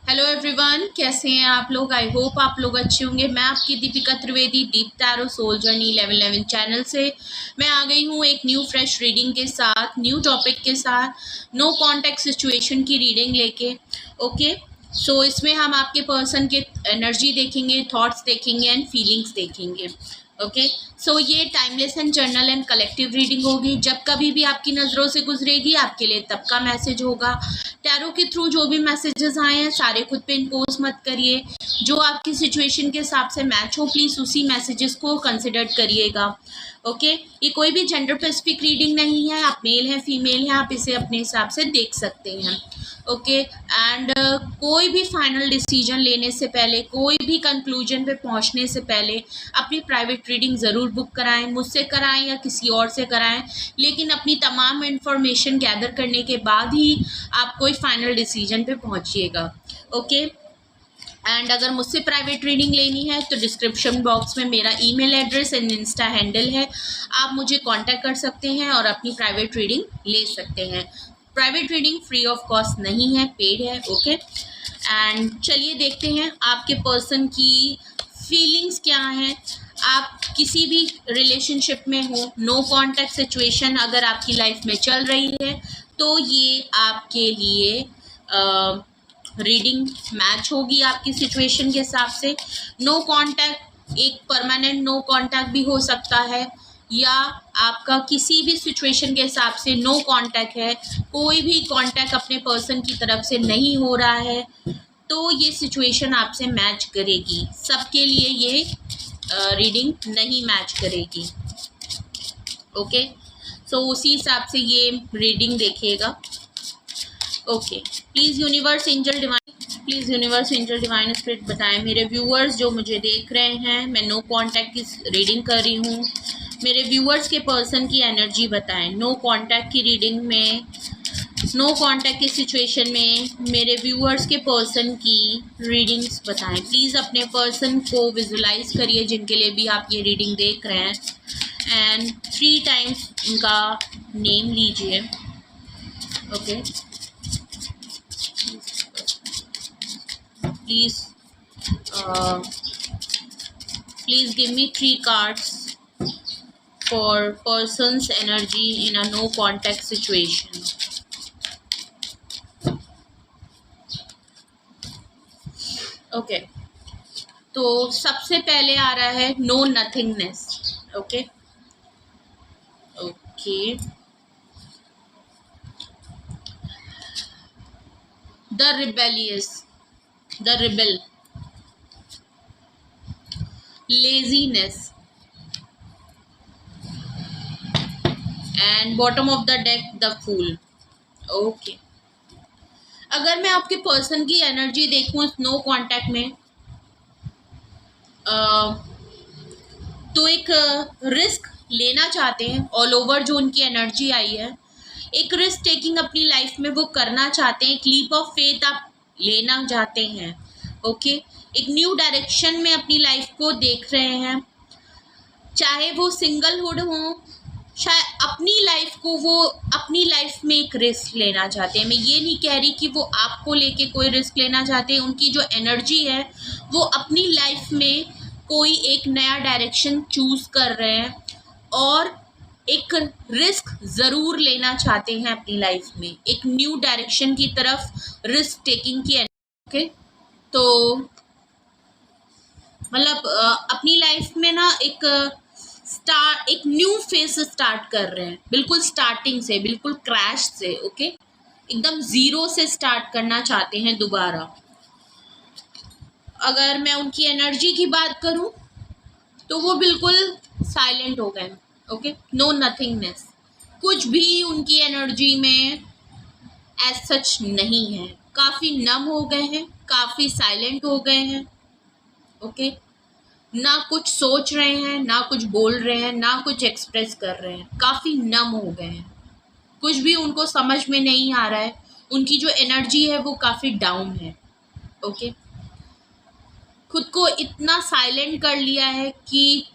Hello everyone, कैसे हैं आप लोग। आई होप आप लोग अच्छे होंगे। मैं आपकी Deepika Trivedi deep tarot soul journey 1111 channel से मैं आ गई हूँ एक न्यू फ्रेश रीडिंग के साथ, न्यू टॉपिक के साथ, नो कॉन्टैक्ट सिचुएशन की रीडिंग लेके। ओके, सो इसमें हम आपके पर्सन के एनर्जी देखेंगे, थॉट्स देखेंगे एंड फीलिंग्स देखेंगे। ओके, सो ये timeless and journal and collective reading होगी। जब कभी भी आपकी नज़रों से गुजरेगी आपके लिए तब का मैसेज होगा। टैरो के थ्रू जो भी मैसेजेस आए हैं सारे खुद पे इम्पोज मत करिए। जो आपकी सिचुएशन के हिसाब से मैच हो प्लीज़ उसी मैसेजेस को कंसिडर करिएगा। ओके, ये कोई भी जेंडर स्पेसिफिक रीडिंग नहीं है। आप मेल हैं फीमेल हैं, आप इसे अपने हिसाब से देख सकते हैं। ओके, एंड कोई भी फाइनल डिसीजन लेने से पहले, कोई भी कंक्लूजन पे पहुंचने से पहले अपनी प्राइवेट रीडिंग ज़रूर बुक कराएं। मुझसे कराएं या किसी और से कराएं, लेकिन अपनी तमाम इंफॉर्मेशन गैदर करने के बाद ही आप कोई फाइनल डिसीजन पे पहुंचिएगा। ओके, एंड अगर मुझसे प्राइवेट रीडिंग लेनी है तो डिस्क्रिप्शन बॉक्स में मेरा email address and Insta handle है, आप मुझे कांटेक्ट कर सकते हैं और अपनी प्राइवेट रीडिंग ले सकते हैं। Private reading free of cost नहीं है, पेड है। ओके, एंड चलिए देखते हैं आपके पर्सन की फीलिंग्स क्या हैं। आप किसी भी रिलेशनशिप में हो, नो कॉन्टैक्ट सिचुएशन अगर आपकी लाइफ में चल रही है तो ये आपके लिए रीडिंग मैच होगी आपकी सिचुएशन के हिसाब से। नो कांटेक्ट एक परमानेंट नो कांटेक्ट भी हो सकता है, या आपका किसी भी सिचुएशन के हिसाब से नो कांटेक्ट है, कोई भी कांटेक्ट अपने पर्सन की तरफ से नहीं हो रहा है, तो ये सिचुएशन आपसे मैच करेगी। सबके लिए ये रीडिंग नहीं मैच करेगी। ओके, सो उसी हिसाब से ये रीडिंग देखिएगा। Okay, please universe angel divine spirit बताएं मेरे व्यूअर्स जो मुझे देख रहे हैं। मैं नो कांटेक्ट की रीडिंग कर रही हूँ। मेरे व्यूअर्स के पर्सन की एनर्जी बताएं। नो कांटेक्ट की रीडिंग में, नो कांटेक्ट की सिचुएशन में मेरे व्यूअर्स के पर्सन की रीडिंग्स बताएं। प्लीज़ अपने पर्सन को विजुलाइज करिए जिनके लिए भी आप ये रीडिंग देख रहे हैं, एंड 3 टाइम्स उनका नेम लीजिए। Okay, please give me 3 cards for person's energy in a no contact situation. Okay, तो सबसे पहले आ रहा है no nothingness. Okay, the rebel, laziness, and bottom of the deck the fool. Okay, अगर मैं आपके पर्सन की एनर्जी देखूं इस नो कांटेक्ट में, तो एक रिस्क लेना चाहते हैं। ऑल ओवर जो उनकी एनर्जी आई है, एक रिस्क टेकिंग अपनी लाइफ में वो करना चाहते हैं। एक लीप ऑफ फेथ आप लेना चाहते हैं। ओके, एक न्यू डायरेक्शन में अपनी लाइफ को देख रहे हैं। चाहे वो सिंगलहुड हो, शायद अपनी लाइफ को वो अपनी लाइफ में एक रिस्क लेना चाहते हैं। मैं ये नहीं कह रही कि वो आपको लेके कोई रिस्क लेना चाहते हैं। उनकी जो एनर्जी है वो अपनी लाइफ में कोई एक नया डायरेक्शन चूज कर रहे हैं और एक रिस्क ज़रूर लेना चाहते हैं अपनी लाइफ में, एक न्यू डायरेक्शन की तरफ रिस्क टेकिंग की। ओके, तो मतलब अपनी लाइफ में ना एक न्यू फेज स्टार्ट कर रहे हैं, बिल्कुल स्टार्टिंग से, बिल्कुल क्रैश से। ओके, एकदम ज़ीरो से स्टार्ट करना चाहते हैं दोबारा। अगर मैं उनकी एनर्जी की बात करूं तो वो बिल्कुल साइलेंट हो गए। ओके, नो नथिंगनेस, कुछ भी उनकी एनर्जी में एज सच नहीं है। काफ़ी नम हो गए हैं, काफ़ी साइलेंट हो गए हैं। ओके, ना कुछ सोच रहे हैं, ना कुछ बोल रहे हैं, ना कुछ एक्सप्रेस कर रहे हैं, काफ़ी नम हो गए हैं। कुछ भी उनको समझ में नहीं आ रहा है। उनकी जो एनर्जी है वो काफ़ी डाउन है। ओके, खुद को इतना साइलेंट कर लिया है कि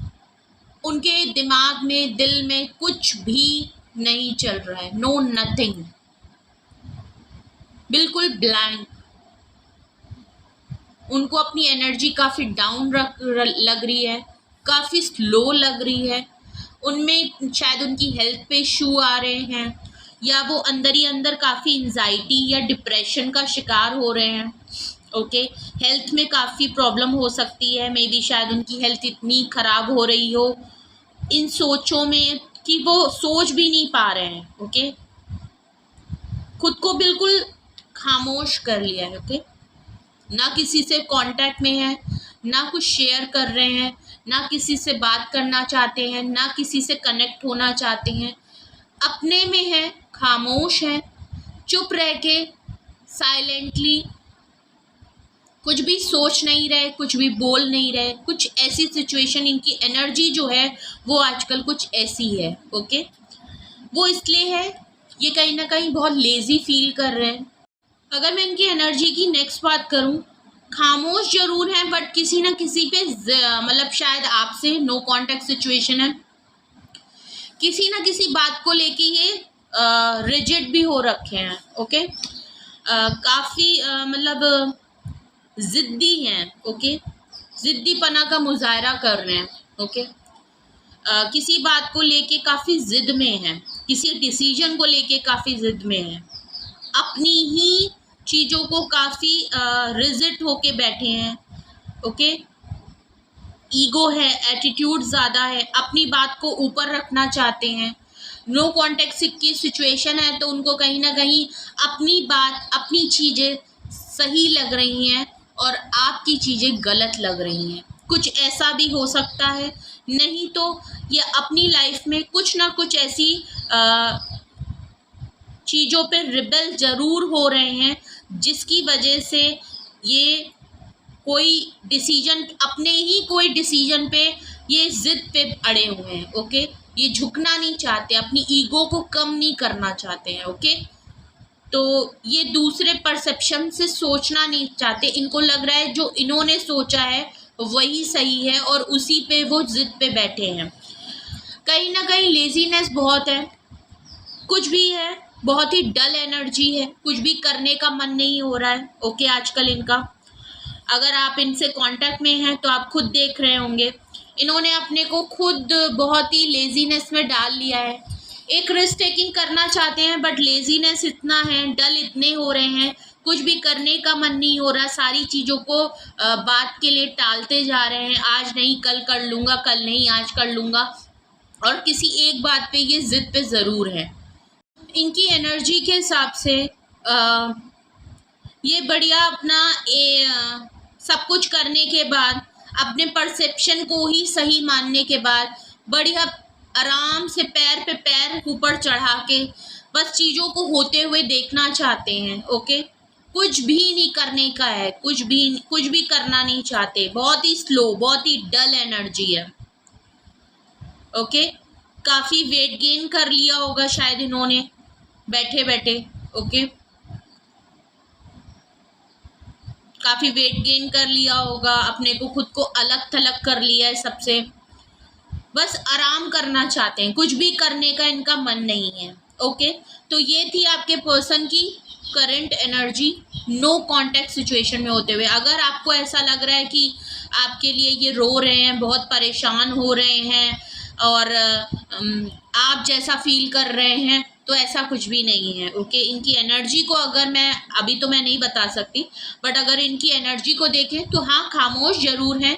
उनके दिमाग में, दिल में कुछ भी नहीं चल रहा है। नो नथिंग, बिल्कुल ब्लैंक। उनको अपनी एनर्जी काफ़ी डाउन लग रही है, काफ़ी स्लो लग रही है, उनमें शायद उनकी हेल्थ पे इशू आ रहे हैं, या वो अंदर ही अंदर काफ़ी एंजाइटी या डिप्रेशन का शिकार हो रहे हैं। ओके, हेल्थ में काफ़ी प्रॉब्लम हो सकती है, मे बी शायद उनकी हेल्थ इतनी ख़राब हो रही हो इन सोचों में कि वो सोच भी नहीं पा रहे हैं। ओके, खुद को बिल्कुल खामोश कर लिया है। ओके, ना किसी से कांटेक्ट में है, ना कुछ शेयर कर रहे हैं, ना किसी से बात करना चाहते हैं, ना किसी से कनेक्ट होना चाहते हैं, अपने में है, खामोश है, चुप रह के साइलेंटली कुछ भी सोच नहीं रहे, कुछ भी बोल नहीं रहे। कुछ ऐसी सिचुएशन, इनकी एनर्जी जो है वो आजकल कुछ ऐसी है। ओके, वो इसलिए है, ये कहीं ना कहीं बहुत लेजी फील कर रहे हैं। अगर मैं इनकी एनर्जी की नेक्स्ट बात करूं, खामोश जरूर है बट किसी ना किसी पे मतलब शायद आपसे नो कांटेक्ट सिचुएशन है, किसी ना किसी बात को लेके ये रिजिड भी हो रखे हैं। ओके, काफ़ी मतलब ज़िद्दी हैं। ओके, ज़िद्दीपना का मुजाहरा कर रहे हैं। ओके, किसी बात को लेके काफ़ी ज़िद में हैं, किसी डिसीजन को लेके काफ़ी ज़िद में हैं, अपनी ही चीज़ों को काफ़ी रिजिड होके बैठे हैं। ओके, ईगो है, एटीट्यूड ज़्यादा है, अपनी बात को ऊपर रखना चाहते हैं। नो कॉन्टेक्ट की सिचुएशन है तो उनको कहीं ना कहीं अपनी बात, अपनी चीज़ें सही लग रही हैं और आपकी चीज़ें गलत लग रही हैं। कुछ ऐसा भी हो सकता है, नहीं तो ये अपनी लाइफ में कुछ ना कुछ ऐसी चीज़ों पे रिबेल ज़रूर हो रहे हैं जिसकी वजह से ये कोई डिसीजन, अपने ही कोई डिसीजन पे ये जिद पे अड़े हुए हैं। ओके, ये झुकना नहीं चाहते, अपनी ईगो को कम नहीं करना चाहते हैं। ओके, तो ये दूसरे परसेप्शन से सोचना नहीं चाहते, इनको लग रहा है जो इन्होंने सोचा है वही सही है और उसी पे वो जिद पे बैठे हैं। कहीं ना कहीं लेजीनेस बहुत है, कुछ भी है, बहुत ही डल एनर्जी है, कुछ भी करने का मन नहीं हो रहा है। ओके, आजकल इनका, अगर आप इनसे कांटेक्ट में हैं तो आप खुद देख रहे होंगे, इन्होंने अपने को खुद बहुत ही लेजीनेस में डाल लिया है। एक रिस्क टेकिंग करना चाहते हैं बट लेजीनेस इतना है, डल इतने हो रहे हैं, कुछ भी करने का मन नहीं हो रहा, सारी चीज़ों को बात के लिए टालते जा रहे हैं। आज नहीं कल कर लूँगा, कल नहीं आज कर लूँगा, और किसी एक बात पे ये जिद पे ज़रूर है। इनकी एनर्जी के हिसाब से ये बढ़िया अपना सब कुछ करने के बाद, अपने परसेप्शन को ही सही मानने के बाद, बढ़िया आराम से पैर पे पैर ऊपर चढ़ा के बस चीज़ों को होते हुए देखना चाहते हैं। ओके, कुछ भी नहीं करने का है, कुछ भी करना नहीं चाहते, बहुत ही स्लो, बहुत ही डल एनर्जी है। ओके, काफ़ी वेट गेन कर लिया होगा शायद इन्होंने बैठे बैठे। ओके, काफ़ी वेट गेन कर लिया होगा, अपने को खुद को अलग थलग कर लिया है सबसे, बस आराम करना चाहते हैं, कुछ भी करने का इनका मन नहीं है। ओके, तो ये थी आपके पर्सन की current energy no contact situation में होते हुए। अगर आपको ऐसा लग रहा है कि आपके लिए ये रो रहे हैं, बहुत परेशान हो रहे हैं और आप जैसा फील कर रहे हैं, तो ऐसा कुछ भी नहीं है। ओके, इनकी एनर्जी को अगर मैं अभी तो मैं नहीं बता सकती, बट अगर इनकी एनर्जी को देखें तो हाँ, खामोश जरूर हैं,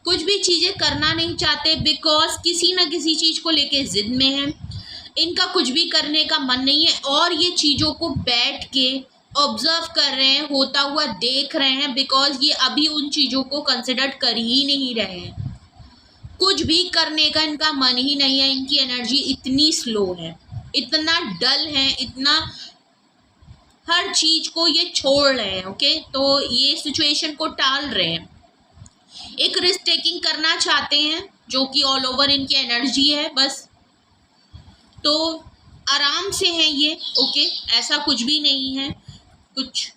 कुछ भी चीज़ें करना नहीं चाहते, बिकॉज किसी न किसी चीज़ को लेके जिद में है, इनका कुछ भी करने का मन नहीं है और ये चीज़ों को बैठ के ऑब्जर्व कर रहे हैं, होता हुआ देख रहे हैं, बिकॉज ये अभी उन चीज़ों को कंसिडर कर ही नहीं रहे हैं। कुछ भी करने का इनका मन ही नहीं है, इनकी एनर्जी इतनी स्लो है, इतना डल है, इतना हर चीज़ को ये छोड़ रहे हैं। ओके, तो ये सिचुएशन को टाल रहे हैं, एक रिस्क टेकिंग करना चाहते हैं जो कि ऑल ओवर इनकी एनर्जी है बस, तो आराम से हैं ये। ओके, ऐसा कुछ भी नहीं है, कुछ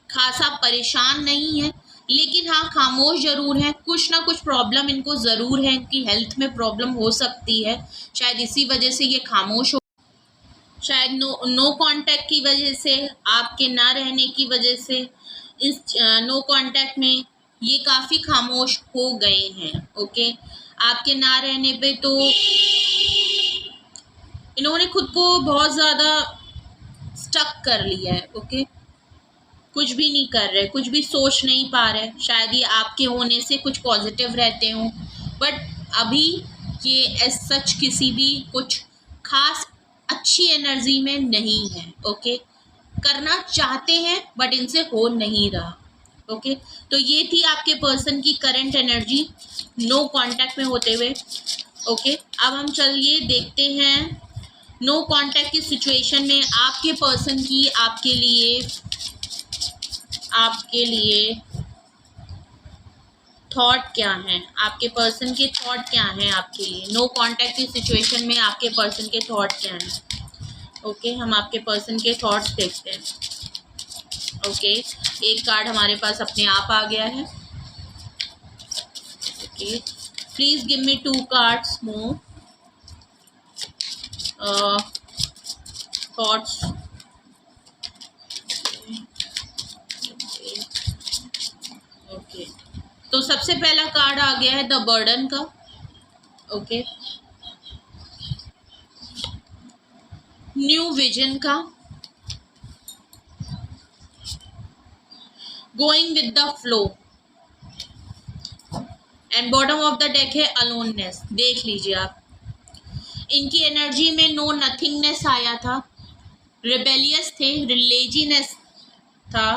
खासा परेशान नहीं है, लेकिन हाँ, खामोश ज़रूर है, कुछ ना कुछ प्रॉब्लम इनको ज़रूर है, इनकी हेल्थ में प्रॉब्लम हो सकती है, शायद इसी वजह से ये खामोश हो, शायद नो कांटेक्ट की वजह से, आपके ना रहने की वजह से, इस नो कांटेक्ट में ये काफ़ी खामोश हो गए हैं। ओके, आपके ना रहने पे तो इन्होंने खुद को बहुत ज़्यादा स्टक कर लिया है। ओके, कुछ भी नहीं कर रहे, कुछ भी सोच नहीं पा रहे। शायद ये आपके होने से कुछ पॉजिटिव रहते हों, बट अभी ये एज सच किसी भी कुछ खास अच्छी एनर्जी में नहीं है। ओके, करना चाहते हैं बट इनसे हो नहीं रहा। ओके, तो ये थी आपके पर्सन की करंट एनर्जी नो कांटेक्ट में होते हुए। ओके, अब हम चलिए देखते हैं नो कांटेक्ट की सिचुएशन में आपके पर्सन की आपके लिए थॉट क्या है, आपके पर्सन के थॉट क्या हैं आपके लिए नो कांटेक्ट की सिचुएशन में आपके पर्सन के थॉट क्या हैं। ओके, हम आपके पर्सन के थॉट्स देखते हैं। ओके, एक कार्ड हमारे पास अपने आप आ गया है। Okay, please give me 2 cards more thoughts. Okay, तो सबसे पहला कार्ड आ गया है द बर्डन का। ओके, न्यू विजन का, going with the flow, and bottom of the deck है अलोननेस। देख लीजिए आप, इनकी एनर्जी में नो नथिंगनेस आया था, रिबेलियस थे, रिलीजीनेस था।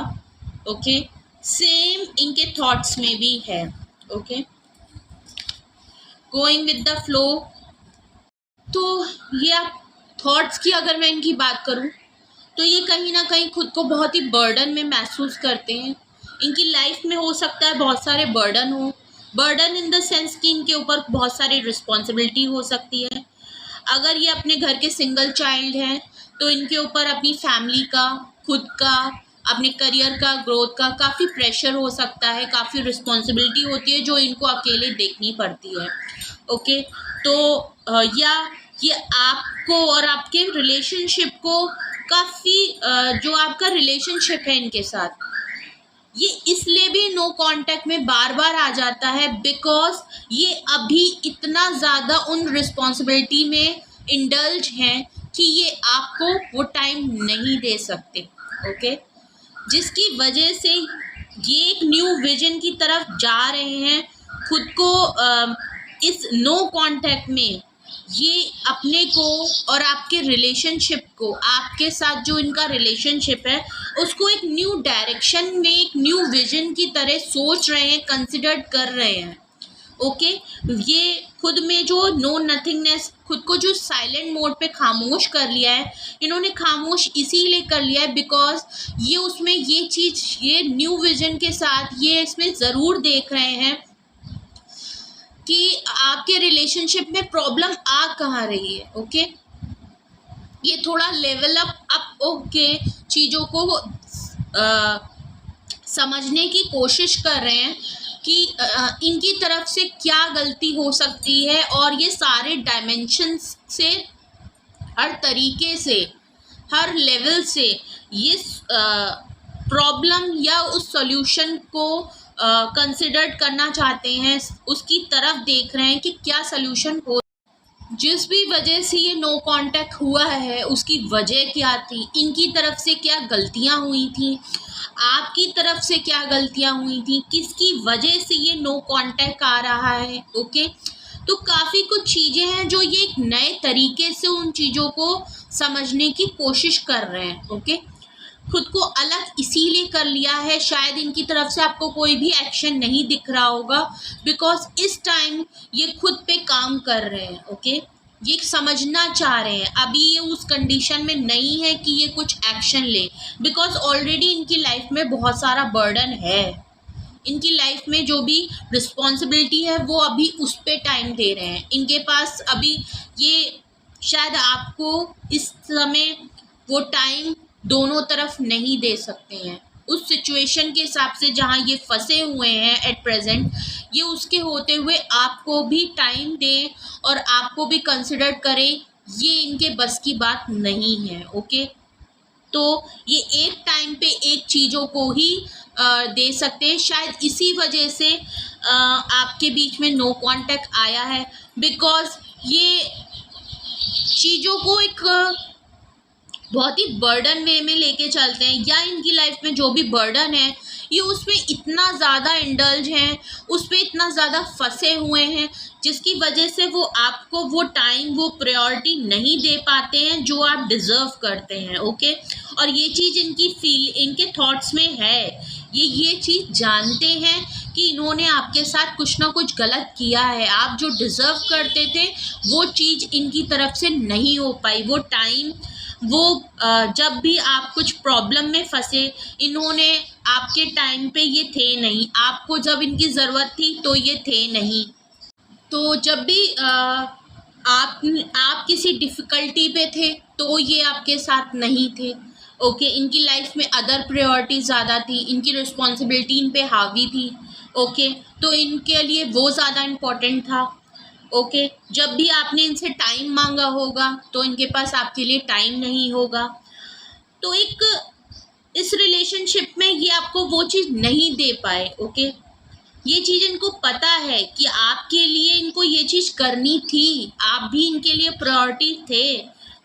ओके, सेम इनके थॉट्स में भी है। Okay, going with the flow, तो ये आप थॉट्स की अगर मैं इनकी बात करूं तो ये कहीं ना कहीं खुद को बहुत ही बर्डन में महसूस करते हैं। इनकी लाइफ में हो सकता है बहुत सारे बर्डन हो, बर्डन इन द सेंस कि इनके ऊपर बहुत सारी रिस्पॉन्सिबिलिटी हो सकती है। अगर ये अपने घर के सिंगल चाइल्ड हैं तो इनके ऊपर अपनी फैमिली का, खुद का, अपने करियर का, ग्रोथ का काफ़ी प्रेशर हो सकता है, काफ़ी रिस्पॉन्सिबिलिटी होती है जो इनको अकेले देखनी पड़ती है। ओके, तो या ये आपको और आपके रिलेशनशिप को काफ़ी जो आपका रिलेशनशिप है इनके साथ, ये इसलिए भी नो कांटेक्ट में बार बार आ जाता है बिकॉज ये अभी इतना ज़्यादा उन रिस्पॉन्सिबिलिटी में इंडल्ज हैं कि ये आपको वो टाइम नहीं दे सकते। ओके, जिसकी वजह से ये एक न्यू विजन की तरफ जा रहे हैं। खुद को इस नो कांटेक्ट में ये अपने को और आपके रिलेशनशिप को, आपके साथ जो इनका रिलेशनशिप है उसको एक न्यू डायरेक्शन में, एक न्यू विजन की तरह सोच रहे हैं, कंसिडर कर रहे हैं। ओके, ये खुद में जो नो नथिंगनेस, खुद को जो साइलेंट मोड पे खामोश कर लिया है, इन्होंने खामोश इसीलिए कर लिया है बिकॉज ये उसमें ये चीज़, ये न्यू विजन के साथ ये इसमें ज़रूर देख रहे हैं कि आपके रिलेशनशिप में प्रॉब्लम आ कहाँ रही है। ओके, ये थोड़ा लेवल अप ओके चीज़ों को समझने की कोशिश कर रहे हैं कि इनकी तरफ से क्या गलती हो सकती है, और ये सारे डायमेंशंस से, हर तरीके से, हर लेवल से ये प्रॉब्लम या उस सॉल्यूशन को कंसिडर करना चाहते हैं, उसकी तरफ देख रहे हैं कि क्या सॉल्यूशन हो। जिस भी वजह से ये नो कांटेक्ट हुआ है उसकी वजह क्या थी, इनकी तरफ से क्या गलतियां हुई थी, आपकी तरफ से क्या गलतियां हुई थी, किसकी वजह से ये नो कांटेक्ट आ रहा है। ओके, तो काफ़ी कुछ चीज़ें हैं जो ये एक नए तरीके से उन चीज़ों को समझने की कोशिश कर रहे हैं। ओके, खुद को अलग इसीलिए कर लिया है, शायद इनकी तरफ से आपको कोई भी एक्शन नहीं दिख रहा होगा बिकॉज इस टाइम ये खुद पे काम कर रहे हैं। ओके, ये समझना चाह रहे हैं, अभी ये उस कंडीशन में नहीं है कि ये कुछ एक्शन ले बिकॉज ऑलरेडी इनकी लाइफ में बहुत सारा बर्डन है। इनकी लाइफ में जो भी रिस्पॉन्सिबिलिटी है वो अभी उस पे टाइम दे रहे हैं। इनके पास अभी ये शायद आपको इस समय वो टाइम दोनों तरफ नहीं दे सकते हैं। उस सिचुएशन के हिसाब से जहाँ ये फंसे हुए हैं एट प्रेजेंट, ये उसके होते हुए आपको भी टाइम दें और आपको भी कंसिडर करें, ये इनके बस की बात नहीं है। ओके, तो ये एक टाइम पे एक चीज़ों को ही दे सकते हैं। शायद इसी वजह से आपके बीच में नो कांटेक्ट आया है, बिकॉज ये चीज़ों को एक बहुत ही बर्डन वे में लेके चलते हैं, या इनकी लाइफ में जो भी बर्डन है ये उसमें इतना ज़्यादा इंडल्ज हैं, उस पर इतना ज़्यादा फंसे हुए हैं, जिसकी वजह से वो आपको वो टाइम, वो प्रायोरिटी नहीं दे पाते हैं जो आप डिज़र्व करते हैं। ओके, और ये चीज़ इनके थॉट्स में है, ये चीज़ जानते हैं कि इन्होंने आपके साथ कुछ ना कुछ गलत किया है, आप जो डिज़र्व करते थे वो चीज़ इनकी तरफ से नहीं हो पाई। वो टाइम, वो जब भी आप कुछ प्रॉब्लम में फंसे, इन्होंने आपके टाइम पे ये थे नहीं, आपको जब इनकी ज़रूरत थी तो ये थे नहीं। तो जब भी आप किसी डिफ़िकल्टी पे थे तो ये आपके साथ नहीं थे। ओके, इनकी लाइफ में अदर प्रायोरिटी ज़्यादा थी, इनकी रिस्पॉन्सिबिलिटी इन पे हावी थी। ओके, तो इनके लिए वो ज़्यादा इम्पोर्टेंट था। ओके, जब भी आपने इनसे टाइम मांगा होगा तो इनके पास आपके लिए टाइम नहीं होगा। तो एक इस रिलेशनशिप में ये आपको वो चीज़ नहीं दे पाए। ओके, ये चीज़ इनको पता है कि आपके लिए इनको ये चीज़ करनी थी, आप भी इनके लिए प्रायोरिटी थे,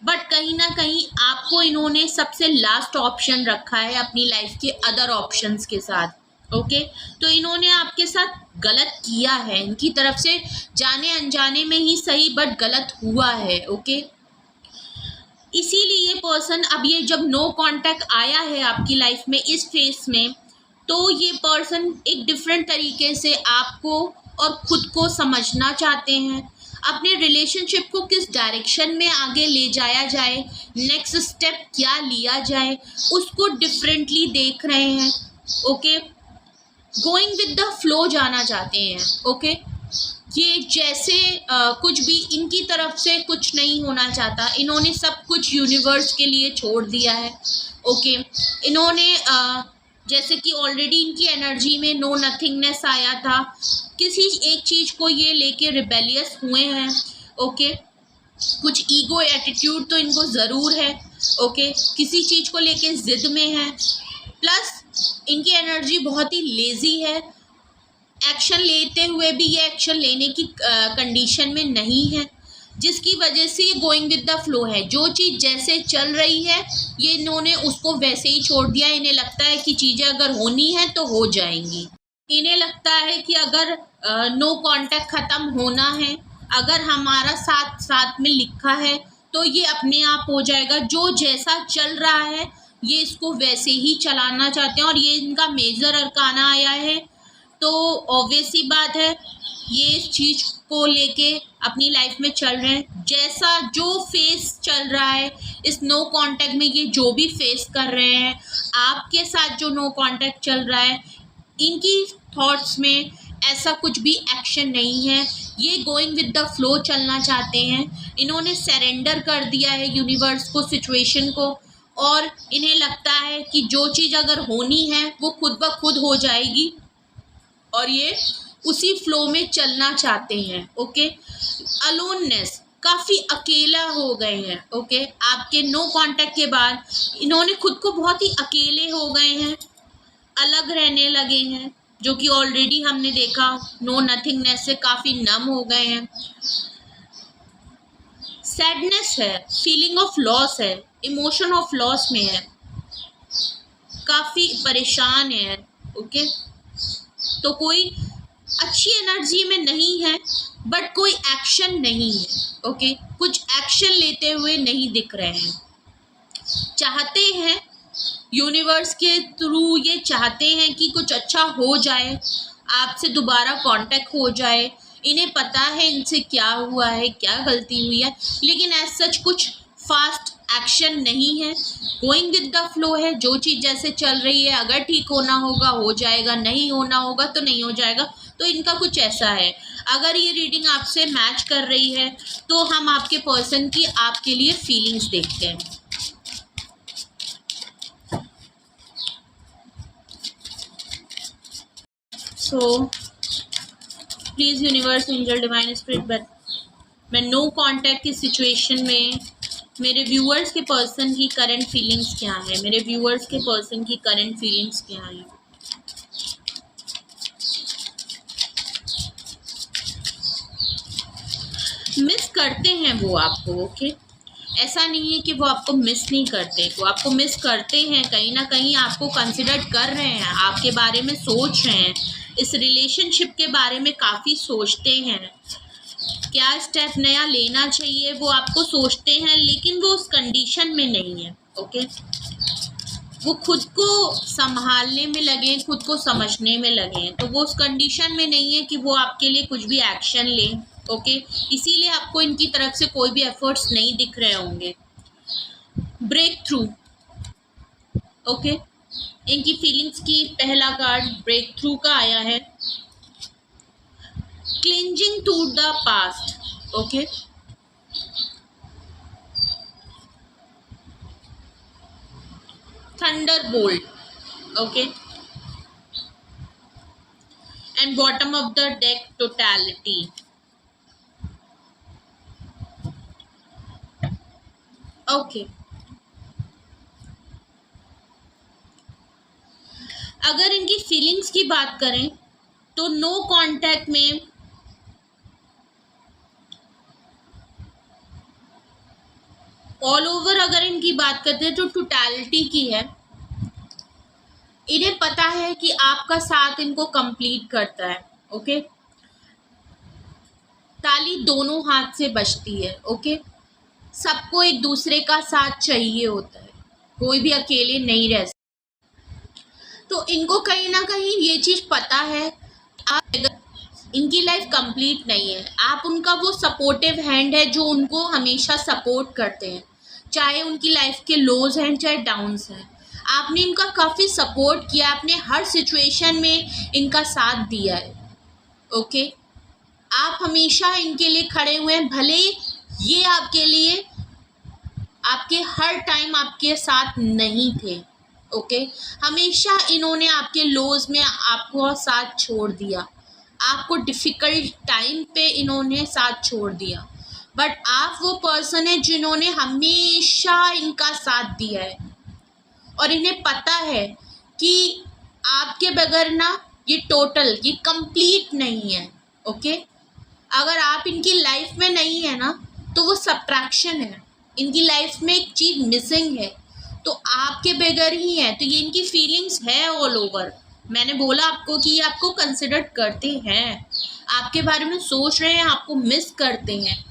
बट कहीं ना कहीं आपको इन्होंने सबसे लास्ट ऑप्शन रखा है अपनी लाइफ के अदर ऑप्शंस के साथ। ओके, तो इन्होंने आपके साथ गलत किया है, इनकी तरफ से जाने अनजाने में ही सही, बट गलत हुआ है। ओके, इसीलिए ये पर्सन, अब ये जब नो कांटेक्ट आया है आपकी लाइफ में इस फेस में, तो ये पर्सन एक डिफरेंट तरीके से आपको और खुद को समझना चाहते हैं, अपने रिलेशनशिप को किस डायरेक्शन में आगे ले जाया जाए, नेक्स्ट स्टेप क्या लिया जाए, उसको डिफरेंटली देख रहे हैं। Okay, going with the flow जाना चाहते हैं। ओके, ये जैसे कुछ भी इनकी तरफ से कुछ नहीं होना चाहता, इन्होंने सब कुछ यूनिवर्स के लिए छोड़ दिया है। ओके, इन्होंने जैसे कि ऑलरेडी इनकी एनर्जी में नो नथिंगनेस आया था, किसी एक चीज़ को ये लेके रिबेलियस हुए हैं। ओके, कुछ ईगो एटीट्यूड तो इनको ज़रूर है। ओके, किसी चीज़ को लेके ज़िद में है, प्लस इनकी एनर्जी बहुत ही लेज़ी है, एक्शन लेते हुए भी ये एक्शन लेने की कंडीशन में नहीं है, जिसकी वजह से ये गोइंग विद द फ्लो है। जो चीज़ जैसे चल रही है ये इन्होंने उसको वैसे ही छोड़ दिया। इन्हें लगता है कि चीज़ें अगर होनी है तो हो जाएंगी। इन्हें लगता है कि अगर नो कांटेक्ट ख़त्म होना है, अगर हमारा साथ साथ में लिखा है तो ये अपने आप हो जाएगा। जो जैसा चल रहा है ये इसको वैसे ही चलाना चाहते हैं, और ये इनका मेजर अरकाना आया है, तो ऑब्वियस सी बात है ये इस चीज़ को लेके अपनी लाइफ में चल रहे हैं। जैसा जो फेस चल रहा है इस नो कांटेक्ट में, ये जो भी फेस कर रहे हैं, आपके साथ जो नो कांटेक्ट चल रहा है, इनकी थॉट्स में ऐसा कुछ भी एक्शन नहीं है। ये गोइंग विद द फ्लो चलना चाहते हैं। इन्होंने सरेंडर कर दिया है यूनिवर्स को, सिचुएशन को, और इन्हें लगता है कि जो चीज़ अगर होनी है वो खुद ब खुद हो जाएगी, और ये उसी फ्लो में चलना चाहते हैं। ओके, अलोननेस, काफ़ी अकेला हो गए हैं। ओके, आपके नो कांटेक्ट के बाद इन्होंने खुद को बहुत ही अकेले हो गए हैं, अलग रहने लगे हैं, जो कि ऑलरेडी हमने देखा नो नथिंगनेस से काफ़ी नम हो गए हैं। सैडनेस है, फीलिंग ऑफ लॉस है, इमोशन ऑफ लॉस में है, काफ़ी परेशान है। ओके, तो कोई अच्छी एनर्जी में नहीं है, बट कोई एक्शन नहीं है। ओके, कुछ एक्शन लेते हुए नहीं दिख रहे हैं। चाहते हैं यूनिवर्स के थ्रू, ये चाहते हैं कि कुछ अच्छा हो जाए, आपसे दोबारा कांटेक्ट हो जाए। इन्हें पता है इनसे क्या हुआ है, क्या गलती हुई है, लेकिन एज सच कुछ फास्ट एक्शन नहीं है। गोइंग विद द फ्लो है, जो चीज़ जैसे चल रही है, अगर ठीक होना होगा हो जाएगा, नहीं होना होगा तो नहीं हो जाएगा। तो इनका कुछ ऐसा है। अगर ये रीडिंग आपसे मैच कर रही है तो हम आपके पर्सन की आपके लिए फीलिंग्स देखते हैं। So please universe, angel, divine spirit, but मैं नो कांटेक्ट की सिचुएशन में मेरे व्यूअर्स के पर्सन की करंट फीलिंग्स क्या है, मेरे व्यूअर्स के पर्सन की करंट फीलिंग्स क्या है। मिस करते हैं वो आपको, ओके। ऐसा नहीं है कि वो आपको मिस नहीं करते, वो आपको मिस करते हैं, कहीं ना कहीं आपको कंसिडर कर रहे हैं, आपके बारे में सोच रहे हैं, इस रिलेशनशिप के बारे में काफ़ी सोचते हैं, क्या स्टेप नया लेना चाहिए वो आपको सोचते हैं, लेकिन वो उस कंडीशन में नहीं है, ओके। वो खुद को संभालने में लगे, खुद को समझने में लगे, तो वो उस कंडीशन में नहीं है कि वो आपके लिए कुछ भी एक्शन लें, ओके। इसीलिए आपको इनकी तरफ से कोई भी एफर्ट्स नहीं दिख रहे होंगे। Break through, okay. इनकी फीलिंग्स की पहला कार्ड ब्रेक थ्रू का आया है। Clinging to the past, okay. Thunderbolt, okay, and bottom of the deck totality, okay। अगर इनकी फीलिंग्स की बात करें तो नो कांटेक्ट में ऑल ओवर अगर इनकी बात करते हैं तो टोटलिटी की है। इन्हें पता है कि आपका साथ इनको कंप्लीट करता है, ओके। ताली दोनों हाथ से बजती है, ओके। सबको एक दूसरे का साथ चाहिए होता है, कोई भी अकेले नहीं रह सकता। तो इनको कहीं ना कहीं ये चीज़ पता है, आप इनकी लाइफ कंप्लीट नहीं है, आप उनका वो सपोर्टिव हैंड है जो उनको हमेशा सपोर्ट करते हैं, चाहे उनकी लाइफ के लोज हैं चाहे डाउन्स हैं। आपने इनका काफ़ी सपोर्ट किया, आपने हर सिचुएशन में इनका साथ दिया है, ओके। आप हमेशा इनके लिए खड़े हुए हैं, भले ये आपके लिए आपके हर टाइम आपके साथ नहीं थे, ओके। हमेशा इन्होंने आपके लोज में आपको साथ छोड़ दिया, आपको डिफ़िकल्ट टाइम पे इन्होंने साथ छोड़ दिया, बट आप वो पर्सन है जिन्होंने हमेशा इनका साथ दिया है और इन्हें पता है कि आपके बगैर ना ये टोटल, ये कंप्लीट नहीं है, ओके। अगर आप इनकी लाइफ में नहीं है ना तो वो सब्ट्रैक्शन है, इनकी लाइफ में एक चीज़ मिसिंग है, तो आपके बगैर ही है। तो ये इनकी फीलिंग्स है ऑल ओवर। मैंने बोला आपको कि ये आपको कंसिडर करते हैं, आपके बारे में सोच रहे हैं, आपको मिस करते हैं।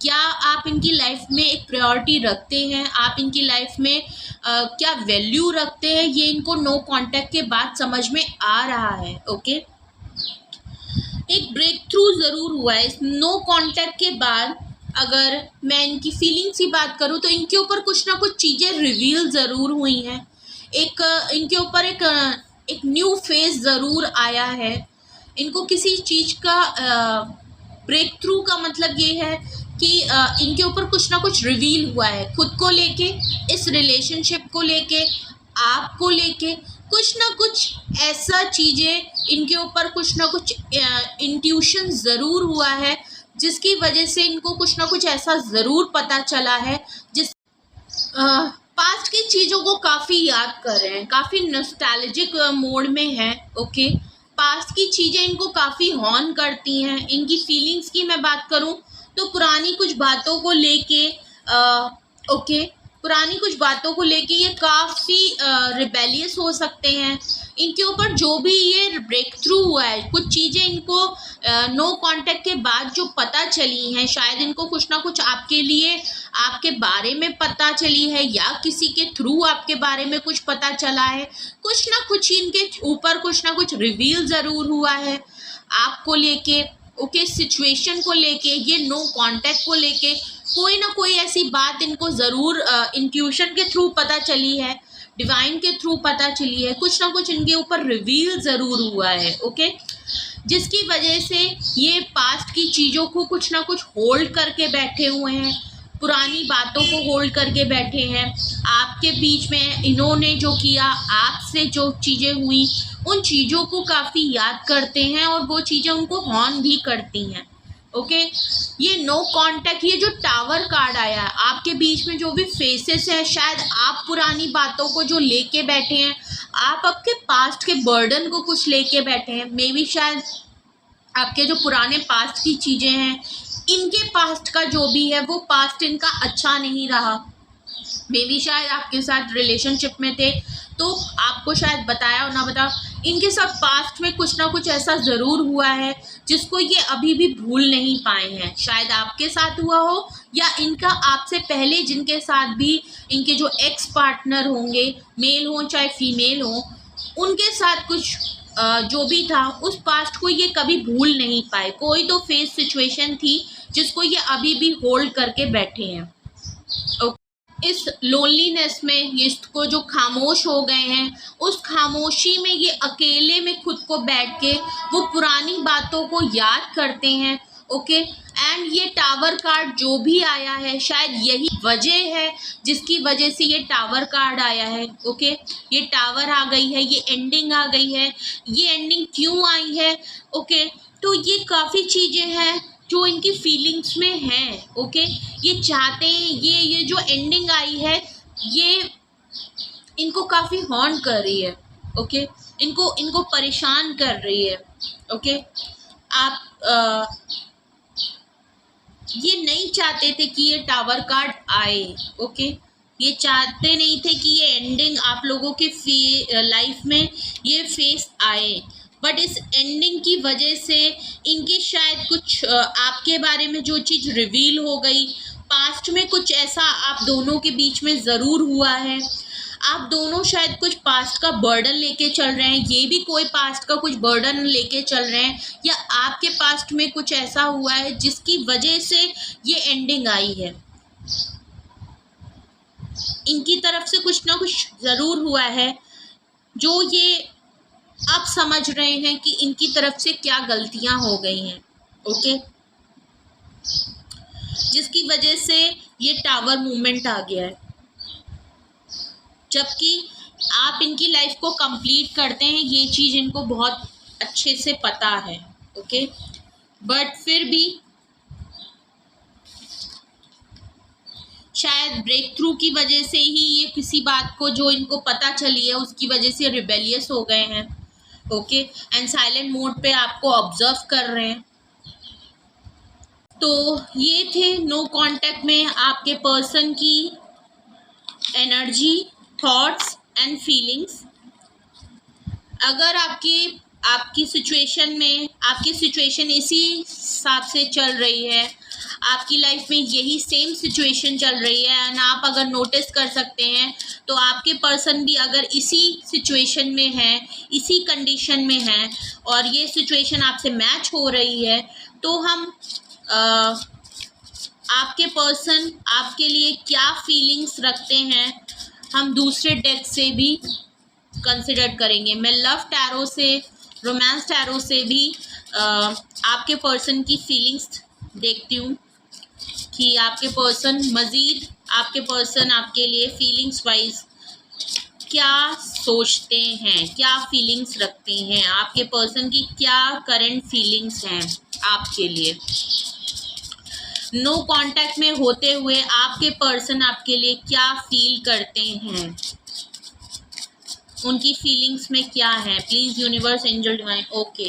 क्या आप इनकी लाइफ में एक प्रायोरिटी रखते हैं, आप इनकी लाइफ में क्या वैल्यू रखते हैं, ये इनको नो कांटेक्ट के बाद समझ में आ रहा है, ओके। एक ब्रेक थ्रू ज़रूर हुआ है इस नो कांटेक्ट के बाद। अगर मैं इनकी फीलिंग्स की बात करूँ तो इनके ऊपर कुछ ना कुछ चीज़ें रिवील ज़रूर हुई हैं, एक इनके ऊपर एक न्यू फेज ज़रूर आया है। इनको किसी चीज़ का ब्रेक थ्रू का मतलब ये है कि इनके ऊपर कुछ ना कुछ रिवील हुआ है, खुद को लेके, इस रिलेशनशिप को लेके, आपको लेके, कुछ ना कुछ ऐसा चीज़ें इनके ऊपर कुछ ना कुछ इंट्यूशन ज़रूर हुआ है, जिसकी वजह से इनको कुछ ना कुछ ऐसा ज़रूर पता चला है जिस पास्ट की चीज़ों को काफ़ी याद कर रहे हैं, काफ़ी नॉस्टैल्जिक मोड में है, ओके। पास्ट की चीज़ें इनको काफ़ी हॉर्न करती हैं। इनकी फीलिंग्स की मैं बात करूं तो पुरानी कुछ बातों को लेके ओके, पुरानी कुछ बातों को लेके ये काफ़ी रिबेलियस हो सकते हैं। इनके ऊपर जो भी ये ब्रेक थ्रू हुआ है, कुछ चीज़ें इनको नो कांटेक्ट के बाद जो पता चली हैं, शायद इनको कुछ ना कुछ आपके लिए, आपके बारे में पता चली है, या किसी के थ्रू आपके बारे में कुछ पता चला है, कुछ ना कुछ इनके ऊपर कुछ ना कुछ रिवील ज़रूर हुआ है आपको लेके, ओके। सिचुएशन को लेके, ये नो कांटेक्ट को लेके कोई ना कोई ऐसी बात इनको ज़रूर इंट्यूशन के थ्रू पता चली है, डिवाइन के थ्रू पता चली है, कुछ ना कुछ इनके ऊपर रिवील ज़रूर हुआ है, ओके। जिसकी वजह से ये पास्ट की चीज़ों को कुछ ना कुछ होल्ड करके बैठे हुए हैं, पुरानी बातों को होल्ड करके बैठे हैं। आपके बीच में इन्होंने जो किया, आपसे जो चीज़ें हुई, उन चीज़ों को काफ़ी याद करते हैं और वो चीज़ें उनको हॉर्न भी करती हैं। ओके। ये नो कांटेक्ट, ये जो टावर कार्ड आया है, आपके बीच में जो भी फेसेस है, शायद आप पुरानी बातों को जो लेके बैठे हैं, आप आपके पास्ट के बर्डन को कुछ लेके बैठे हैं। मे बी शायद आपके जो पुराने पास्ट की चीज़ें हैं, इनके पास्ट का जो भी है वो पास्ट इनका अच्छा नहीं रहा। मे बी शायद आपके साथ रिलेशनशिप में थे तो आपको शायद बताया और ना बताया, इनके साथ पास्ट में कुछ ना कुछ ऐसा ज़रूर हुआ है जिसको ये अभी भी भूल नहीं पाए हैं। शायद आपके साथ हुआ हो या इनका आपसे पहले जिनके साथ भी इनके जो एक्स पार्टनर होंगे, मेल हो चाहे फीमेल हो, उनके साथ कुछ जो भी था उस पास्ट को ये कभी भूल नहीं पाए। कोई तो फेस सिचुएशन थी जिसको ये अभी भी होल्ड करके बैठे हैं। इस लोनलीनेस में ये इसको जो खामोश हो गए हैं, उस खामोशी में ये अकेले में खुद को बैठ के वो पुरानी बातों को याद करते हैं। ओके। एंड ये टावर कार्ड जो भी आया है, शायद यही वजह है जिसकी वजह से ये टावर कार्ड आया है। ओके। ये टावर आ गई है, ये एंडिंग आ गई है। ये एंडिंग क्यों आई है? ओके। तो ये काफ़ी चीज़ें हैं जो इनकी फीलिंग्स में हैं। ओके। ये चाहते हैं, ये जो एंडिंग आई है ये इनको काफ़ी हॉन्ट कर रही है। ओके। इनको परेशान कर रही है। ओके। आप ये नहीं चाहते थे कि ये टावर कार्ड आए। ओके। ये चाहते नहीं थे कि ये एंडिंग आप लोगों के लाइफ में ये फेस आए, बट इस एंडिंग की वजह से इनके शायद कुछ आपके बारे में जो चीज़ रिवील हो गई, पास्ट में कुछ ऐसा आप दोनों के बीच में ज़रूर हुआ है। आप दोनों शायद कुछ पास्ट का बर्डन लेके चल रहे हैं, ये भी कोई पास्ट का कुछ बर्डन लेके चल रहे हैं, या आपके पास्ट में कुछ ऐसा हुआ है जिसकी वजह से ये एंडिंग आई है। इनकी तरफ से कुछ ना कुछ ज़रूर हुआ है जो ये आप समझ रहे हैं कि इनकी तरफ से क्या गलतियां हो गई हैं। ओके। जिसकी वजह से ये टावर मूवमेंट आ गया है, जबकि आप इनकी लाइफ को कंप्लीट करते हैं, ये चीज़ इनको बहुत अच्छे से पता है। ओके। बट फिर भी शायद ब्रेक थ्रू की वजह से ही ये किसी बात को जो इनको पता चली है उसकी वजह से रिबेलियस हो गए हैं। ओके। एंड साइलेंट मोड पे आपको ऑब्जर्व कर रहे हैं। तो ये थे नो कांटेक्ट में आपके पर्सन की एनर्जी, थॉट्स एंड फीलिंग्स। अगर आपकी सिचुएशन में आपकी सिचुएशन इसी हिसाब से चल रही है, आपकी लाइफ में यही सेम सिचुएशन चल रही है, एंड आप अगर नोटिस कर सकते हैं तो आपके पर्सन भी अगर इसी सिचुएशन में है, इसी कंडीशन में है, और ये सिचुएशन आपसे मैच हो रही है, तो हम आपके पर्सन आपके लिए क्या फीलिंग्स रखते हैं हम दूसरे डेक से भी कंसिडर करेंगे। मैं लव टैरो से, रोमांस टैरो से भी आपके पर्सन की फीलिंग्स देखती हूँ कि आपके पर्सन आपके लिए फीलिंग्स वाइज क्या सोचते हैं, क्या फीलिंग्स रखते हैं, आपके पर्सन की क्या करंट फीलिंग्स हैं आपके लिए। नो कांटेक्ट में होते हुए आपके पर्सन आपके लिए क्या फील करते हैं, उनकी फीलिंग्स में क्या है। Please universe, angel, divine. Okay.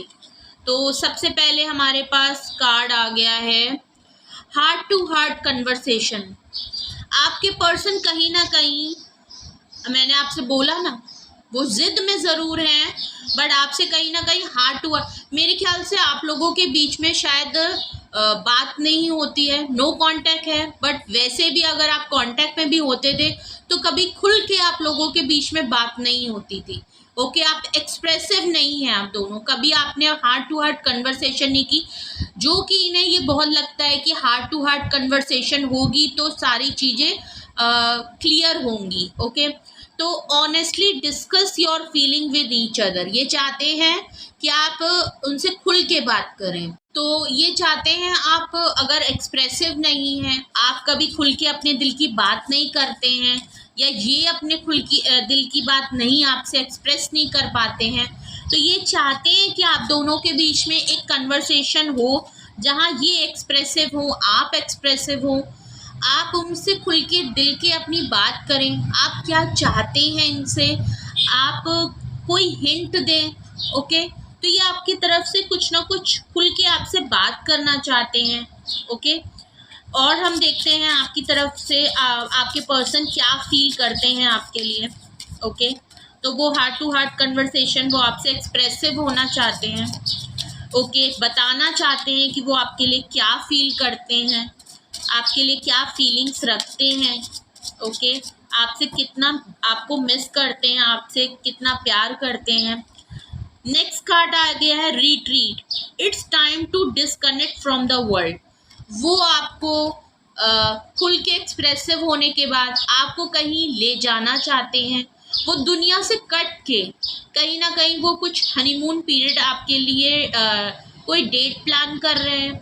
तो सबसे पहले हमारे पास कार्ड आ गया है हार्ट टू हार्ट कन्वर्सेशन। आपके पर्सन कहीं ना कहीं, मैंने आपसे बोला ना, वो जिद में ज़रूर हैं, बट आपसे कहीं ना कहीं हार्ट टू हार्ट, मेरे ख्याल से आप लोगों के बीच में शायद बात नहीं होती है। नो कांटेक्ट है, बट वैसे भी अगर आप कांटेक्ट में भी होते थे तो कभी खुल के आप लोगों के बीच में बात नहीं होती थी। ओके। आप एक्सप्रेसिव नहीं हैं, आप दोनों कभी आपने हार्ट टू हार्ट कन्वर्सेशन नहीं की, जो कि इन्हें ये बहुत लगता है कि हार्ट टू हार्ट कन्वर्सेशन होगी तो सारी चीज़ें क्लियर होंगी। ओके। तो honestly discuss your feeling with each other. ये चाहते हैं कि आप उनसे खुल के बात करें। तो ये चाहते हैं, आप अगर एक्सप्रेसिव नहीं हैं, आप कभी खुल के अपने दिल की बात नहीं करते हैं, या ये अपने दिल की बात नहीं आपसे एक्सप्रेस नहीं कर पाते हैं, तो ये चाहते हैं कि आप दोनों के बीच में एक कन्वर्सेशन हो जहाँ ये एक्सप्रेसिव हो, आप एक्सप्रेसिव हो, आप उनसे खुल के दिल के अपनी बात करें, आप क्या चाहते हैं इनसे, आप कोई हिंट दें। ओके, तो ये आपकी तरफ से कुछ ना कुछ खुल के आपसे बात करना चाहते हैं। ओके, और हम देखते हैं आपकी तरफ से आपके पर्सन क्या फील करते हैं आपके लिए। ओके, तो वो हार्ट टू हार्ट कन्वर्सेशन, वो आपसे एक्सप्रेसिव होना चाहते हैं। ओके, बताना चाहते हैं कि वो आपके लिए क्या फील करते हैं, आपके लिए क्या फीलिंग्स रखते हैं। ओके, आपसे कितना आपको मिस करते हैं, आपसे कितना प्यार करते हैं। नेक्स्ट कार्ड आ गया है retreat, it's time to disconnect from the world. वो आपको खुल के एक्सप्रेसिव होने के बाद आपको कहीं ले जाना चाहते हैं, वो दुनिया से कट के कहीं ना कहीं वो कुछ हनीमून पीरियड आपके लिए कोई डेट प्लान कर रहे हैं,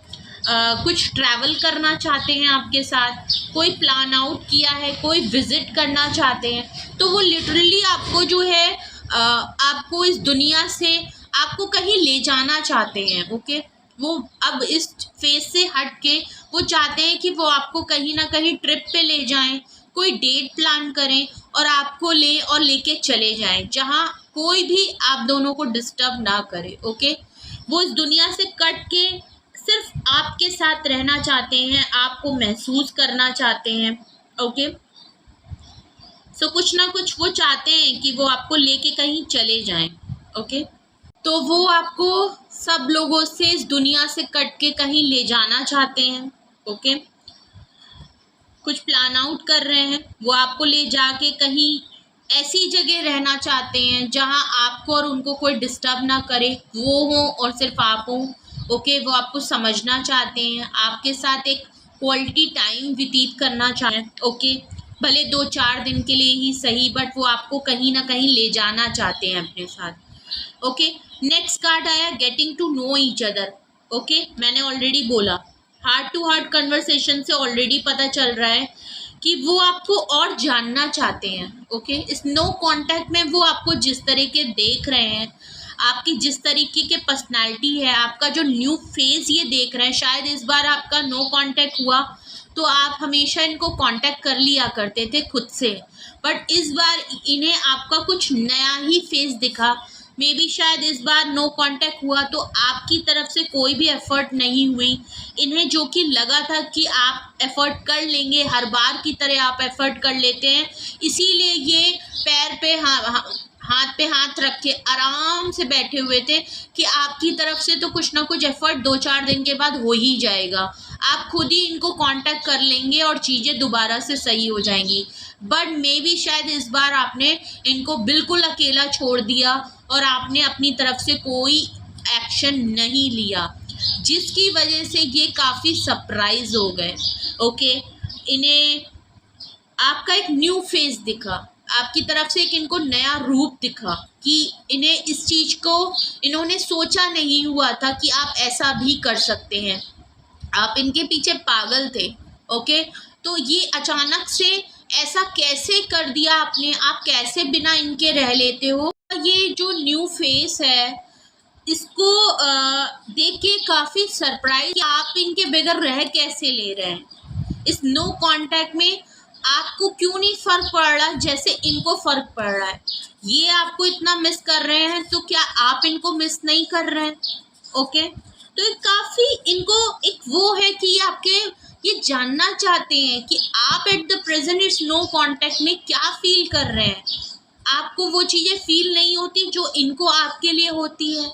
कुछ ट्रैवल करना चाहते हैं आपके साथ, कोई प्लान आउट किया है, कोई विजिट करना चाहते हैं। तो वो लिटरली आपको जो है आपको इस दुनिया से आपको कहीं ले जाना चाहते हैं। ओके, वो अब इस फेज से हट के वो चाहते हैं कि वो आपको कहीं ना कहीं ट्रिप पे ले जाएं, कोई डेट प्लान करें और आपको लेके चले जाएं, जहां कोई भी आप दोनों को डिस्टर्ब ना करे। ओके, वो इस दुनिया से कट के सिर्फ आपके साथ रहना चाहते हैं, आपको महसूस करना चाहते हैं। ओके, सो कुछ ना कुछ वो चाहते हैं कि वो आपको लेके कहीं चले जाएं। ओके, तो वो आपको सब लोगों से इस दुनिया से कट के कहीं ले जाना चाहते हैं। ओके, कुछ प्लान आउट कर रहे हैं, वो आपको ले जाके कहीं ऐसी जगह रहना चाहते हैं जहां आपको और उनको कोई डिस्टर्ब ना करे, वो हो और सिर्फ आप हो। ओके, वो आपको समझना चाहते हैं, आपके साथ एक क्वालिटी टाइम व्यतीत करना चाहते हैं। ओके, भले 2-4 दिन के लिए ही सही, बट वो आपको कहीं ना कहीं ले जाना चाहते हैं अपने साथ। ओके, नेक्स्ट कार्ड आया getting to know each other. Okay, मैंने ऑलरेडी बोला हार्ट टू हार्ट कन्वर्सेशन से ऑलरेडी पता चल रहा है कि वो आपको और जानना चाहते हैं। ओके, इस नो कांटेक्ट में वो आपको जिस तरीके देख रहे हैं, आपकी जिस तरीके के पर्सनालिटी है, आपका जो न्यू फेज ये देख रहे हैं। शायद इस बार आपका नो कांटेक्ट हुआ तो आप हमेशा इनको कांटेक्ट कर लिया करते थे खुद से, बट इस बार इन्हें आपका कुछ नया ही फेस दिखा। मे बी शायद इस बार नो कांटेक्ट हुआ तो आपकी तरफ से कोई भी एफर्ट नहीं हुई। इन्हें जो कि लगा था कि आप एफर्ट कर लेंगे, हर बार की तरह आप एफर्ट कर लेते हैं, इसीलिए ये पैर पे हाथ पे हाथ रख के आराम से बैठे हुए थे कि आपकी तरफ से तो कुछ ना कुछ एफर्ट 2-4 दिन के बाद हो ही जाएगा, आप खुद ही इनको कांटेक्ट कर लेंगे और चीज़ें दोबारा से सही हो जाएंगी। बट मे बी शायद इस बार आपने इनको बिल्कुल अकेला छोड़ दिया और आपने अपनी तरफ से कोई एक्शन नहीं लिया, जिसकी वजह से ये काफ़ी सरप्राइज हो गए। ओके, इन्हें आपका एक न्यू फेस दिखा, आपकी तरफ से एक इनको नया रूप दिखा कि इन्हें इस चीज़ को इन्होंने सोचा नहीं हुआ था कि आप ऐसा भी कर सकते हैं, आप इनके पीछे पागल थे। ओके, तो ये अचानक से ऐसा कैसे कर दिया आपने, आप कैसे बिना इनके रह लेते हो। ये जो न्यू फेस है इसको देख के काफ़ी सरप्राइज कि आप इनके बगैर रह कैसे ले रहे हैं। इस नो कांटेक्ट में आपको क्यों नहीं फ़र्क पड़ रहा जैसे इनको फ़र्क पड़ रहा है। ये आपको इतना मिस कर रहे हैं तो क्या आप इनको मिस नहीं कर रहे हैं। ओके, तो काफ़ी इनको एक वो है कि ये जानना चाहते हैं कि आप एट द प्रेजेंट इस नो कांटेक्ट में क्या फील कर रहे हैं। आपको वो चीज़ें फील नहीं होती जो इनको आपके लिए होती है।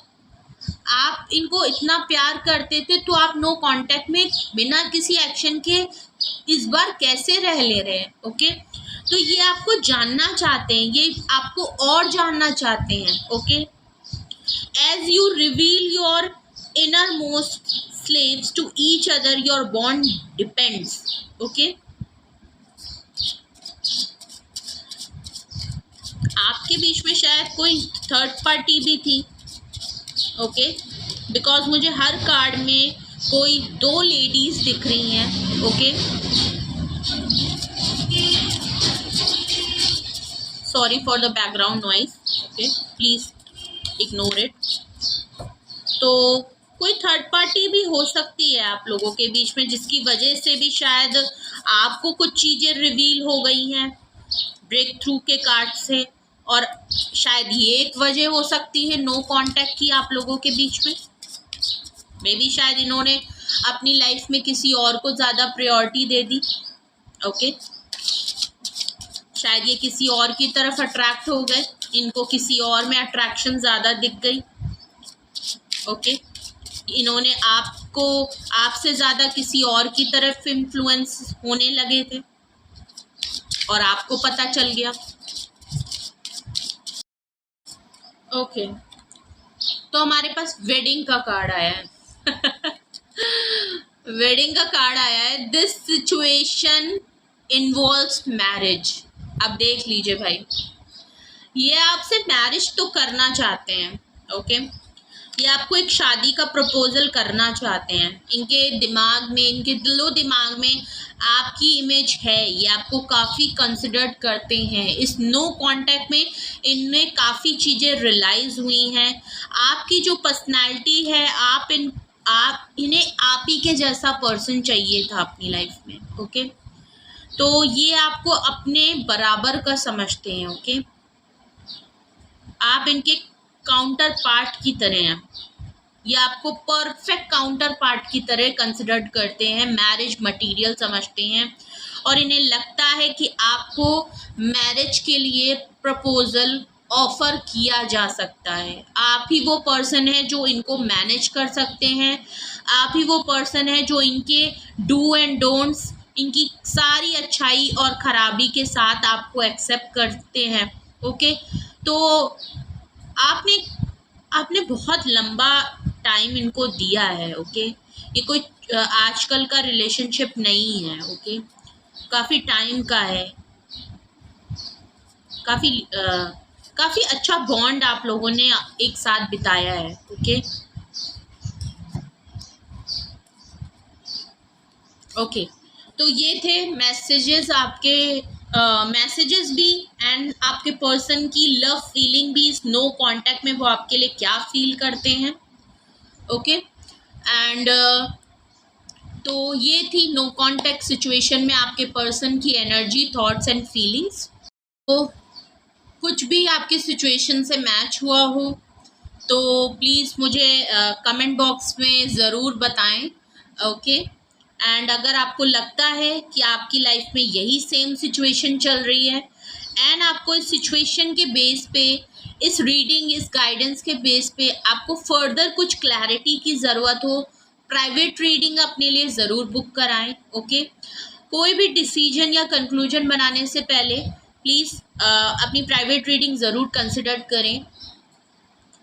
आप इनको इतना प्यार करते थे तो आप नो कांटेक्ट में बिना किसी एक्शन के इस बार कैसे रह ले रहे हैं। ओके, तो ये आपको जानना चाहते हैं, ये आपको और जानना चाहते हैं। Okay, as you reveal your innermost slaves to each other, your bond depends. Okay, आपके बीच में शायद कोई थर्ड पार्टी भी थी। ओके, बिकॉज मुझे हर कार्ड में कोई 2 लेडीज दिख रही हैं। Okay, sorry for the background noise. Okay, please ignore it. तो कोई थर्ड पार्टी भी हो सकती है आप लोगों के बीच में, जिसकी वजह से भी शायद आपको कुछ चीज़ें रिवील हो गई हैं ब्रेक थ्रू के कार्ड से, और शायद ये एक वजह हो सकती है नो कांटेक्ट की आप लोगों के बीच में। मे बी शायद इन्होंने अपनी लाइफ में किसी और को ज़्यादा प्रायोरिटी दे दी। ओके, शायद ये किसी और की तरफ अट्रैक्ट हो गए, इनको किसी और में अट्रैक्शन ज़्यादा दिख गई। ओके, इन्होंने आपको आपसे ज़्यादा किसी और की तरफ इन्फ्लुएंस होने लगे थे और आपको पता चल गया। ओके, तो हमारे पास वेडिंग का कार्ड आया है। वेडिंग का कार्ड आया है। This situation involves marriage. अब देख लीजिए भाई, ये आपसे मैरिज तो करना चाहते हैं। ओके, ये आपको एक शादी का प्रपोजल करना चाहते हैं। इनके दिमाग में, इनके दिलो दिमाग में आपकी इमेज है, ये आपको काफ़ी कंसिडर करते हैं। इस नो कांटेक्ट में इनमें काफ़ी चीज़ें रियलाइज़ हुई हैं। आपकी जो पर्सनालिटी है, आप इन्हें आप ही के जैसा पर्सन चाहिए था अपनी लाइफ में। ओके, तो ये आपको अपने बराबर का समझते हैं। ओके, आप इनके काउंटर पार्ट की तरह हैं, ये आपको परफेक्ट काउंटर पार्ट की तरह कंसिडर करते हैं, मैरिज मटेरियल समझते हैं, और इन्हें लगता है कि आपको मैरिज के लिए प्रपोजल ऑफर किया जा सकता है। आप ही वो पर्सन है जो इनको मैनेज कर सकते हैं, आप ही वो पर्सन है जो इनके डू एंड डोंट्स, इनकी सारी अच्छाई और खराबी के साथ आपको एक्सेप्ट करते हैं। ओके, तो आपने बहुत लंबा टाइम इनको दिया है। ओके, ये कोई आजकल का रिलेशनशिप नहीं है। ओके, काफ़ी टाइम का है, काफ़ी अच्छा बॉन्ड आप लोगों ने एक साथ बिताया है। ओके, ओके, तो ये थे मैसेजेस आपके, मैसेजेस भी, एंड आपके पर्सन की लव फीलिंग भी इस नो कांटेक्ट में वो आपके लिए क्या फील करते हैं। ओके, एंड तो ये थी नो कांटेक्ट सिचुएशन में आपके पर्सन की एनर्जी, थॉट्स एंड फीलिंग्स। तो कुछ भी आपकी सिचुएशन से मैच हुआ हो तो प्लीज़ मुझे कमेंट बॉक्स में ज़रूर बताएं। ओके, एंड अगर आपको लगता है कि आपकी लाइफ में यही सेम सिचुएशन चल रही है, एंड आपको इस सिचुएशन के बेस पे, इस रीडिंग, इस गाइडेंस के बेस पे आपको फर्दर कुछ क्लैरिटी की ज़रूरत हो, प्राइवेट रीडिंग अपने लिए ज़रूर बुक कराएं। ओके, कोई भी डिसीजन या कंक्लूजन बनाने से पहले प्लीज़ अपनी प्राइवेट रीडिंग ज़रूर कंसिडर करें,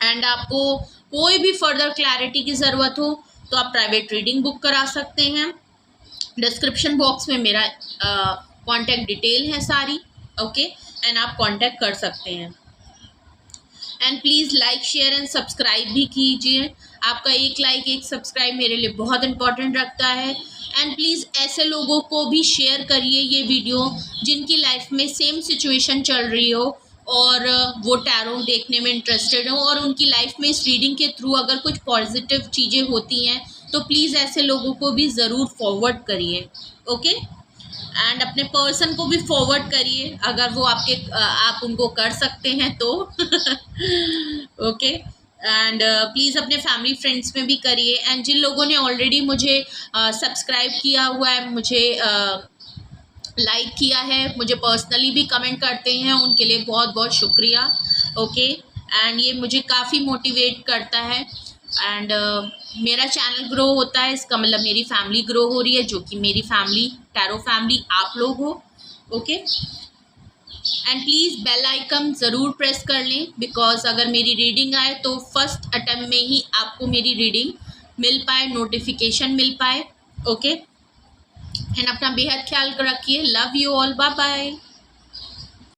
एंड आपको कोई भी फर्दर क्लैरिटी की ज़रूरत हो तो आप प्राइवेट रीडिंग बुक करा सकते हैं। डिस्क्रिप्शन बॉक्स में मेरा कॉन्टैक्ट डिटेल है सारी। ओके, एंड आप कॉन्टैक्ट कर सकते हैं। And please like, share and subscribe भी कीजिए। आपका एक लाइक, एक सब्सक्राइब मेरे लिए बहुत इंपॉर्टेंट रखता है। एंड प्लीज़ ऐसे लोगों को भी शेयर करिए ये वीडियो जिनकी लाइफ में सेम सिचुएशन चल रही हो और वो टैरो देखने में इंटरेस्टेड हो, और उनकी लाइफ में इस रीडिंग के थ्रू अगर कुछ पॉजिटिव चीज़ें होती हैं तो प्लीज़ ऐसे लोगों को भी ज़रूर फॉरवर्ड करिए। ओके, एंड अपने पर्सन को भी फॉरवर्ड करिए अगर वो आप उनको कर सकते हैं तो। ओके, एंड प्लीज़ अपने फैमिली फ्रेंड्स में भी करिए। एंड जिन लोगों ने ऑलरेडी मुझे सब्सक्राइब किया हुआ है, मुझे लाइक किया है, मुझे पर्सनली भी कमेंट करते हैं, उनके लिए बहुत बहुत शुक्रिया। ओके, एंड ये मुझे काफ़ी मोटिवेट करता है, एंड मेरा चैनल ग्रो होता है, इसका मतलब मेरी फैमिली ग्रो हो रही है, जो कि मेरी फैमिली, टैरो फैमिली आप लोग हो। Okay, and please bell icon ज़रूर प्रेस कर लें, बिकॉज अगर मेरी रीडिंग आए तो फर्स्ट अटेम्प्ट में ही आपको मेरी रीडिंग मिल पाए, नोटिफिकेशन मिल पाए। ओके, एंड अपना बेहद ख्याल रखिए। Love you all, bye bye.